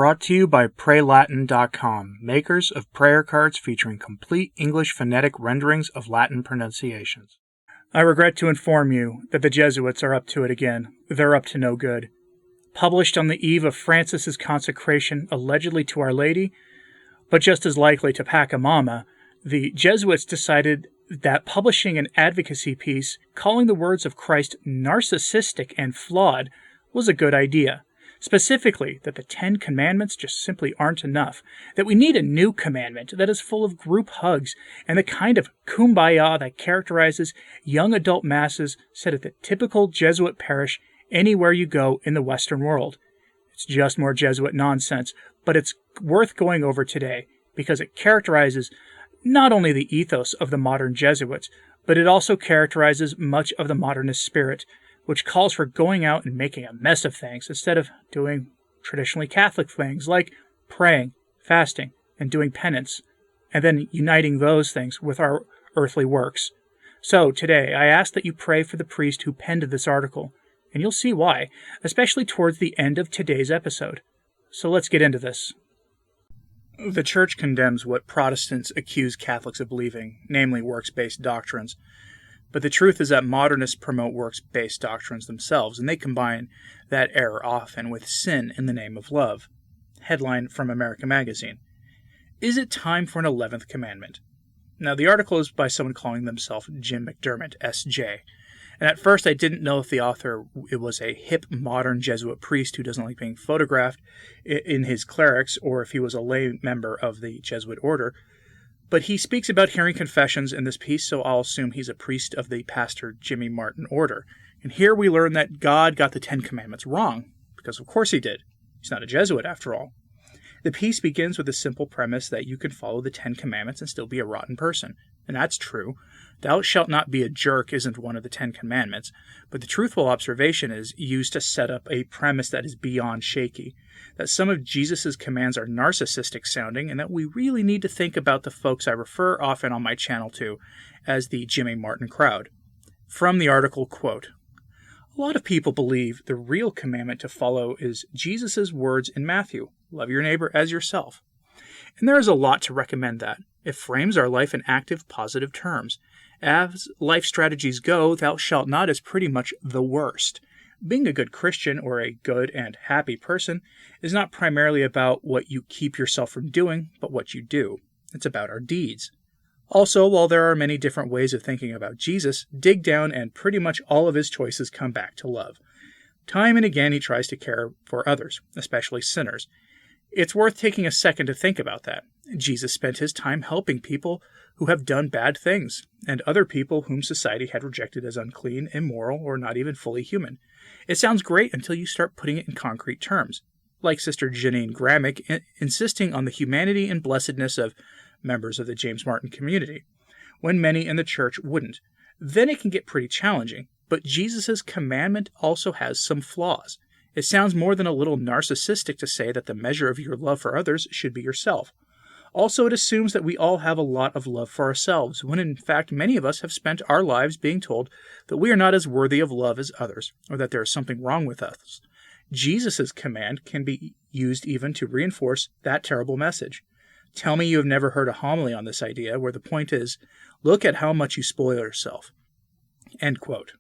Brought to you by PrayLatin.com, makers of prayer cards featuring complete English phonetic renderings of Latin pronunciations. I regret to inform you that the Jesuits are up to it again. They're up to no good. Published on the eve of Francis's consecration, allegedly to Our Lady, but just as likely to Pachamama, the Jesuits decided that publishing an advocacy piece calling the words of Christ narcissistic and flawed was a good idea. Specifically, that the 10 Commandments just simply aren't enough, that we need a new commandment that is full of group hugs and the kind of kumbaya that characterizes young adult masses set at the typical Jesuit parish anywhere you go in the Western world. It's just more Jesuit nonsense, but it's worth going over today because it characterizes not only the ethos of the modern Jesuits, but it also characterizes much of the modernist spirit, which calls for going out and making a mess of things instead of doing traditionally Catholic things like praying, fasting, and doing penance, and then uniting those things with our earthly works. So today, I ask that you pray for the priest who penned this article, and you'll see why, especially towards the end of today's episode. So let's get into this. The Church condemns what Protestants accuse Catholics of believing, namely works-based doctrines. But the truth is that modernists promote works-based doctrines themselves, and they combine that error often with sin in the name of love. Headline from America Magazine. Is it time for an 11th commandment? Now, the article is by someone calling themselves Jim McDermott, S.J., and at first I didn't know if the author was a hip, modern Jesuit priest who doesn't like being photographed in his clerics, or if he was a lay member of the Jesuit order. But he speaks about hearing confessions in this piece, so I'll assume he's a priest of the Pastor Jimmy Martin order. And here we learn that God got the 10 Commandments wrong, because of course he did. He's not a Jesuit after all. The piece begins with the simple premise that you can follow the 10 Commandments and still be a rotten person. And that's true. Thou shalt not be a jerk isn't one of the 10 Commandments, but the truthful observation is used to set up a premise that is beyond shaky, that some of Jesus' commands are narcissistic sounding, and that we really need to think about the folks I refer often on my channel to as the Jimmy Martin crowd. From the article, quote, a lot of people believe the real commandment to follow is Jesus' words in Matthew, love your neighbor as yourself. And there is a lot to recommend that. It frames our life in active, positive terms. As life strategies go, thou shalt not is pretty much the worst. Being a good Christian or a good and happy person is not primarily about what you keep yourself from doing, but what you do. It's about our deeds. Also, while there are many different ways of thinking about Jesus, dig down and pretty much all of his choices come back to love. Time and again he tries to care for others, especially sinners. It's worth taking a second to think about that. Jesus spent his time helping people who have done bad things, and other people whom society had rejected as unclean, immoral, or not even fully human. It sounds great until you start putting it in concrete terms, like Sister Janine Gramick insisting on the humanity and blessedness of members of the James Martin community, when many in the church wouldn't. Then it can get pretty challenging, but Jesus' commandment also has some flaws. It sounds more than a little narcissistic to say that the measure of your love for others should be yourself. Also, it assumes that we all have a lot of love for ourselves, when in fact many of us have spent our lives being told that we are not as worthy of love as others, or that there is something wrong with us. Jesus' command can be used even to reinforce that terrible message. Tell me you have never heard a homily on this idea, where the point is, look at how much you spoil yourself. End quote.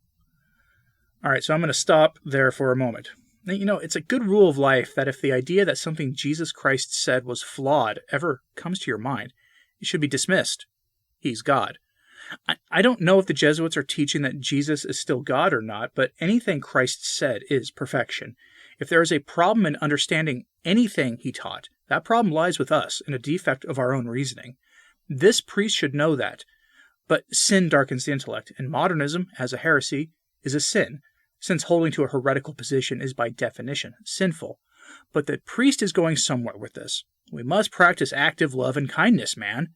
All right, so I'm going to stop there for a moment. You know, it's a good rule of life that if the idea that something Jesus Christ said was flawed ever comes to your mind, it should be dismissed. He's God. I don't know if the Jesuits are teaching that Jesus is still God or not, but anything Christ said is perfection. If there is a problem in understanding anything he taught, that problem lies with us and a defect of our own reasoning. This priest should know that. But sin darkens the intellect, and modernism, as a heresy, is a sin, since holding to a heretical position is by definition sinful. But the priest is going somewhere with this. We must practice active love and kindness, man.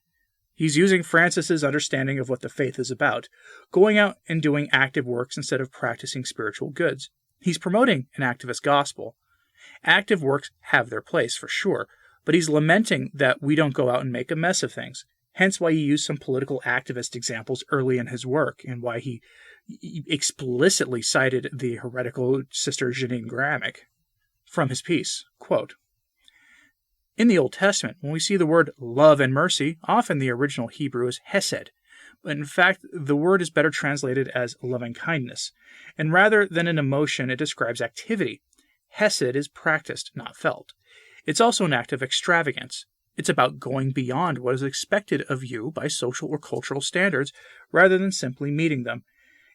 He's using Francis's understanding of what the faith is about, going out and doing active works instead of practicing spiritual goods. He's promoting an activist gospel. Active works have their place, for sure, but he's lamenting that we don't go out and make a mess of things. Hence why he used some political activist examples early in his work, and why he explicitly cited the heretical Sister Janine Gramick from his piece. Quote, In the Old Testament, when we see the word love and mercy, often the original Hebrew is hesed, but in fact the word is better translated as loving kindness, and rather than an emotion it describes activity. Hesed is practiced, not felt. It's also an act of extravagance. It's about going beyond what is expected of you by social or cultural standards rather than simply meeting them.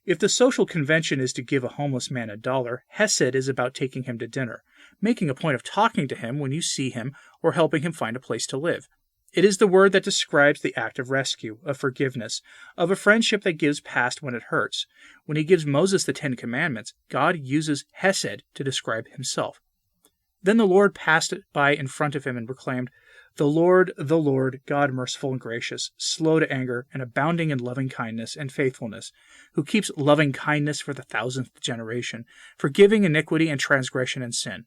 If the social convention is to give a homeless man $1, hesed is about taking him to dinner, making a point of talking to him when you see him, or helping him find a place to live. It is the word that describes the act of rescue, of forgiveness, of a friendship that gives past when it hurts. When he gives Moses the 10 Commandments, God uses hesed to describe himself. Then the Lord passed by in front of him and proclaimed, the Lord, God merciful and gracious, slow to anger, and abounding in loving kindness and faithfulness, who keeps loving kindness for the 1,000th generation, forgiving iniquity and transgression and sin.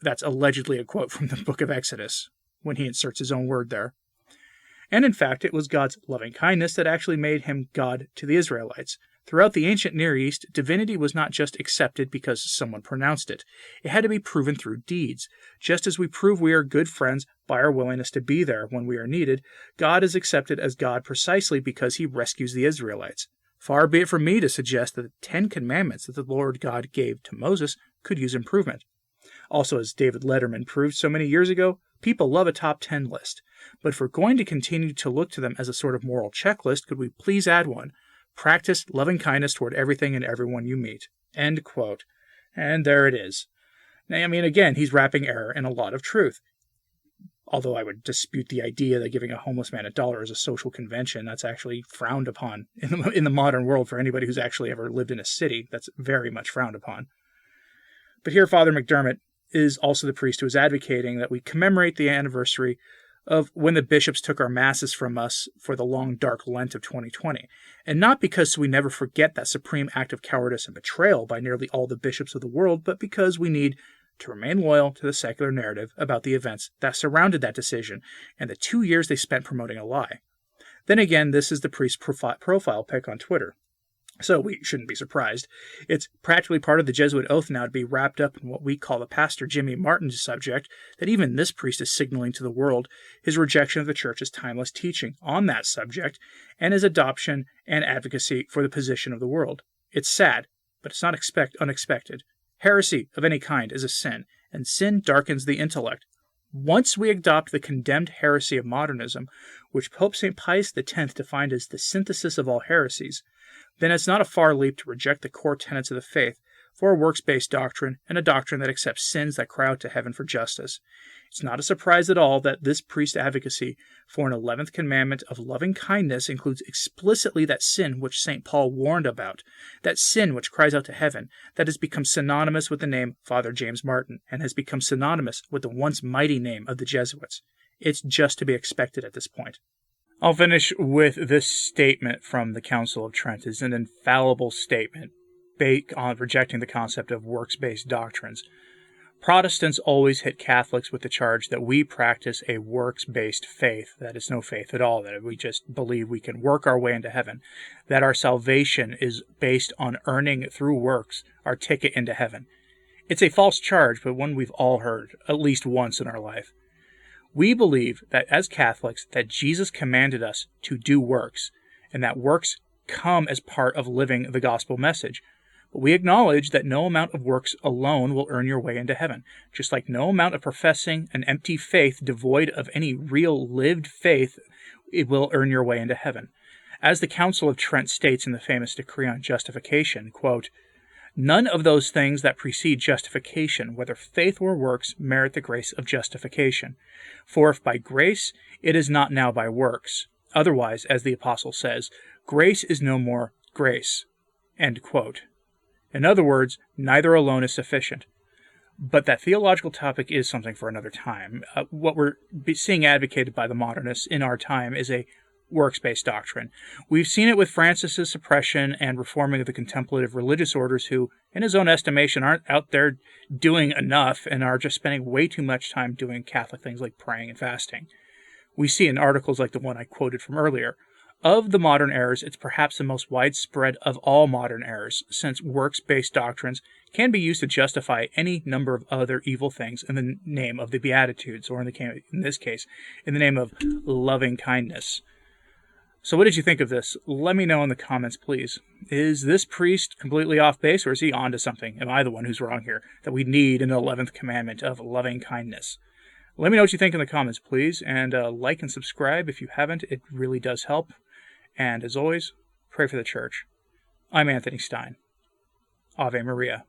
That's allegedly a quote from the book of Exodus, when he inserts his own word there. And in fact, it was God's loving kindness that actually made him God to the Israelites. Throughout the ancient Near East, divinity was not just accepted because someone pronounced it. It had to be proven through deeds. Just as we prove we are good friends by our willingness to be there when we are needed, God is accepted as God precisely because he rescues the Israelites. Far be it from me to suggest that the 10 Commandments that the Lord God gave to Moses could use improvement. Also, as David Letterman proved so many years ago, people love a top 10 list. But if we're going to continue to look to them as a sort of moral checklist, could we please add one? Practice loving kindness toward everything and everyone you meet. End quote. And there it is. Now, I mean, again, he's wrapping error in a lot of truth. Although I would dispute the idea that giving a homeless man $1 is a social convention. That's actually frowned upon in the modern world for anybody who's actually ever lived in a city. That's very much frowned upon. But here, Father McDermott is also the priest who is advocating that we commemorate the anniversary of when the bishops took our masses from us for the long, dark Lent of 2020. And not because we never forget that supreme act of cowardice and betrayal by nearly all the bishops of the world, but because we need to remain loyal to the secular narrative about the events that surrounded that decision and the 2 years they spent promoting a lie. Then again, this is the priest's profile pic on Twitter. So we shouldn't be surprised. It's practically part of the Jesuit oath now to be wrapped up in what we call the Pastor Jimmy Martin subject, that even this priest is signaling to the world his rejection of the Church's timeless teaching on that subject and his adoption and advocacy for the position of the world. It's sad, but it's not unexpected. Heresy of any kind is a sin, and sin darkens the intellect. Once we adopt the condemned heresy of modernism, which Pope St. Pius X defined as the synthesis of all heresies, then it's not a far leap to reject the core tenets of the faith for a works-based doctrine and a doctrine that accepts sins that cry out to heaven for justice. It's not a surprise at all that this priest advocacy for an 11th commandment of loving kindness includes explicitly that sin which St. Paul warned about, that sin which cries out to heaven, that has become synonymous with the name Father James Martin and has become synonymous with the once mighty name of the Jesuits. It's just to be expected at this point. I'll finish with this statement from the Council of Trent. It's an infallible statement based on rejecting the concept of works-based doctrines. Protestants always hit Catholics with the charge that we practice a works-based faith, that is no faith at all, that we just believe we can work our way into heaven, that our salvation is based on earning through works our ticket into heaven. It's a false charge, but one we've all heard at least once in our life. We believe that as Catholics that Jesus commanded us to do works, and that works come as part of living the gospel message. But we acknowledge that no amount of works alone will earn your way into heaven, just like no amount of professing an empty faith devoid of any real lived faith it will earn your way into heaven. As the Council of Trent states in the famous decree on justification, quote, "None of those things that precede justification, whether faith or works, merit the grace of justification. For if by grace, it is not now by works. Otherwise, as the Apostle says, grace is no more grace." End quote. In other words, neither alone is sufficient. But that theological topic is something for another time. What we're seeing advocated by the modernists in our time is a works-based doctrine. We've seen it with Francis's suppression and reforming of the contemplative religious orders who, in his own estimation, aren't out there doing enough and are just spending way too much time doing Catholic things like praying and fasting. We see in articles like the one I quoted from earlier, Of the modern errors, it's perhaps the most widespread of all modern errors, since works-based doctrines can be used to justify any number of other evil things in the name of the Beatitudes, or in this case, in the name of loving kindness. So what did you think of this? Let me know in the comments, please. Is this priest completely off base, or is he onto something? Am I the one who's wrong here? That we need an 11th commandment of loving kindness? Let me know what you think in the comments, please, and like and subscribe if you haven't. It really does help. And as always, pray for the church. I'm Anthony Stine. Ave Maria.